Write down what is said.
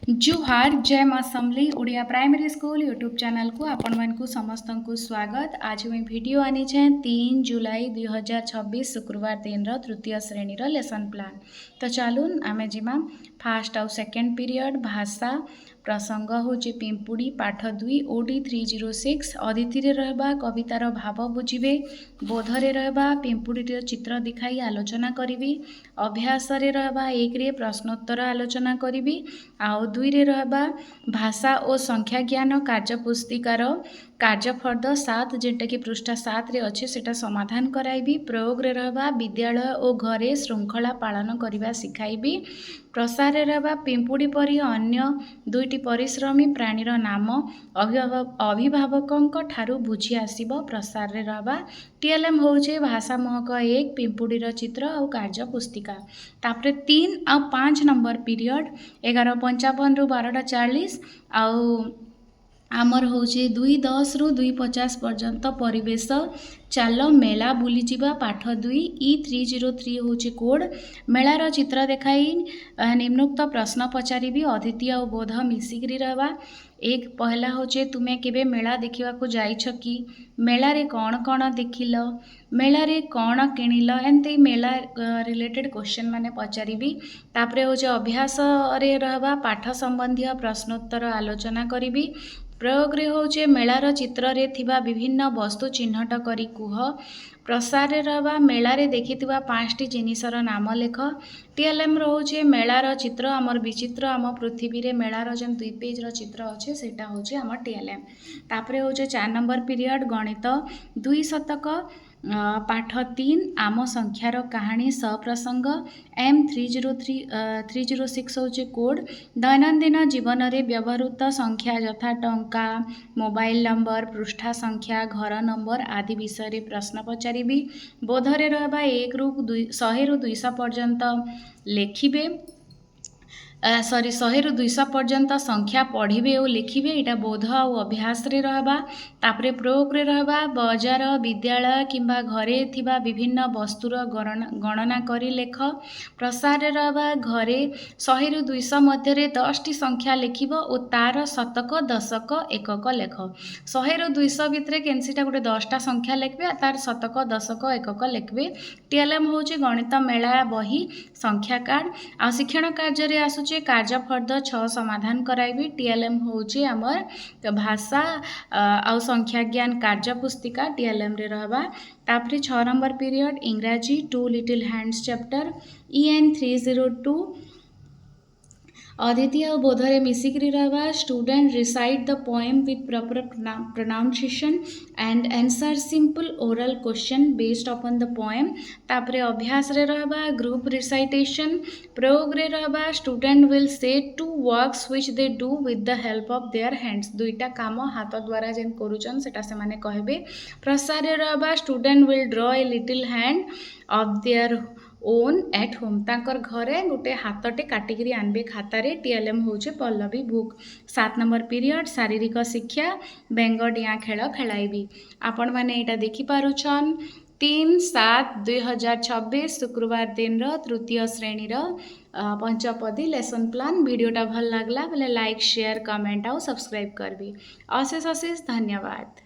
जुहार जय माँ समली Odia primary school YouTube channel को आपण मन को समस्त को स्वागत। आज मैं वीडियो आनी छे 3 जुलाई 2026 शुक्रवार दिन तृतीय श्रेणी लेसन प्लान। तो चलून आमे जिमा फास्ट आउ सेकेंड पीरियड भाषा प्रसंग होचे पिंपुड़ी पाठ 2 ओडी 306 अदिति रे रहबा कवितार भाव बुझिबे बोधरे रहबा पिंपुड़ीर चित्र दिखाई आलोचना करिवि अभ्यास रे रहबा 1 रे प्रश्नोत्तर आलोचना करिवि आउ 2 रे रहबा भाषा और संख्या ज्ञान कार्यपुस्तिकार कार्यफर्द 7 जेटा कि पृष्ठा 7 रे अच्छे सेटा समाधान कराइबी प्रयोग रे रहबा विद्यालय और घरे श्रृंखला पालन करबा सिखाइबी प्रसार रे रहबा पिंपुड़ी परी अन्य दुईटी परिश्रमी प्राणीर नाम अभिभावक ठारू बुझी आसीबो। प्रसार रे रहबा टीएलएम होचे भाषा महक 1 पिंपुड़ीर चित्र और कार्य पुस्तिका। तापरे 3 और 5 नंबर पीरियड 11:55 रु 12:40 आउ आमर होचे 2:10 रु 2:50 पर्यंत परिवेश चाल मेला बुली जिबा पाठ 2 E303 होचे कोड मेलार चित्र देखाई निम्नोक्त प्रश्न पचारिबी अदिति और बोध मिसिकरी रहबा। एक पहला होचे तुमे केबे मेला देखिबा को जाइछ कि मेला रे कौन कौन देखिल मेला रे कौन किनिल एंते मेला रिलेटेड क्वेश्चन माने पचारिबी। तापरे होचे अभ्यास रे रहबा पाठ संबंधी प्रश्नोत्तर आलोचना करिबी प्रयोग रे होचे मेलार चित्र रे थिबा विभिन्न वस्तु चिन्हट करी कुह प्रसार रे रहबा मेला रे देखिथिबा 5टी जिनिसर नाम लेख टीएलएम रोचे मेलार चित्र आमर विचित्र आम पृथ्वी रे मेलार जेन 2 पेज रो चित्र अच्छे सेटा होचे आम टीएलएम। तापरे होचे 4 नंबर पीरियड गणित 2 शतक पाठ 3 आम संख्यार कहानी सप्रसंग M306 होचे कोड दैनंदिन जीवन रे व्यवहृत संख्या यथा टंका मोबाइल नंबर पृष्ठा संख्या घर नंबर आदि विषय रे प्रश्न पचारिबी बोधरे रहबा 1 रु 100 रु 200 पर्यंत लेखिबे 100 रु 200 पर्यंत संख्या पढ़िबे और लिखिबे इटा बोध और अभ्यास रे रहबा। तापरे प्रयोग रे रहबा बाजार विद्यालय किंबा घरे थिबा विभिन्न वस्तुर गणना करी लेख प्रसार रे रहबा घरे 100 रु 200 मध्य रे 10टी संख्या लिखिबो और तार शतक दशक एकक लेख 100 रु 200 भितरे केनसीटा गोटे 10टा संख्या लिखबे तार शतक दशक एकक लिखबे। टीएलएम होचे गणित मेला बही संख्या कार्ड आ शिक्षण कार्य रे आसुचे कार्यफर्द 6 समाधान कराइबी टीएलएम होचे आमर भाषा आ संख्या ज्ञान कार्य पुस्तिका टीएलएम रे रहबा। तापरे 6 नंबर पीरियड इंग्राजी 2 little hands chapter EN302 Aditi और बोधरे मिसिकरी रहबा student recite the poem with proper pronunciation and answer simple oral question based upon the poem. तापरे अभ्यास रे रहबा ग्रुप रिसाइटेशन प्रयोग रे रहबा student will say 2 works which they do with the help of their hands दुईटा काम हाथ द्वारा जेन करूचन सेटा से माने कहबे। प्रसार रे रहबा student will draw a little hand of their own at home तांकर घरे गोटे हाथटे काटिकी आनबे खातारे टीएलएम होचे पल्लवी बुक। 7 नंबर पीरियड शारीरिक शिक्षा बेंग डिया खेल खेलाइबी आपण माने एटा देखि पारुछन 3/7/2026 शुक्रवार दिन तृतीय श्रेणी पंचपदी लेसन प्लान। वीडियोटा भल लागला बोले लाइक शेयर कमेंट आउ सब्सक्राइब करबी। अशेष अशेष धन्यवाद।